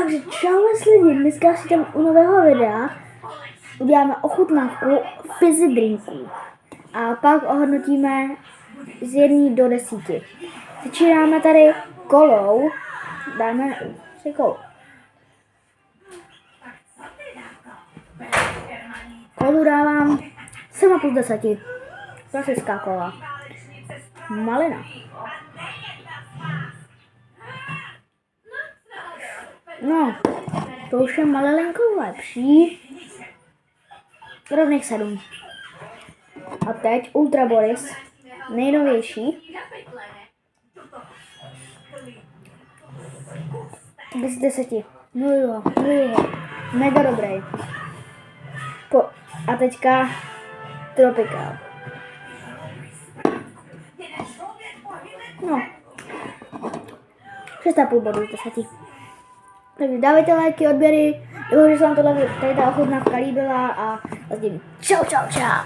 Takže čau lidi, dneska si tam u nového videa uděláme ochutnávku fizzy drinků a pak ohodnotíme z 1 do 10. Začínáme tady kolou, dáme si kolu. Kolu dávám 7,5 z 10. Klasická kola. Malina. No, to už je malinko lepší. Rovných 7. A teď Ultra Boris, nejnovější. 10 z 10. Miluju ho. Mega dobrý. A teďka Tropical. No. 6,5 bodů z 10. Takže dávejte lajky, odběry, doufám, že se vám tady ta ochutnávka líbila a čau.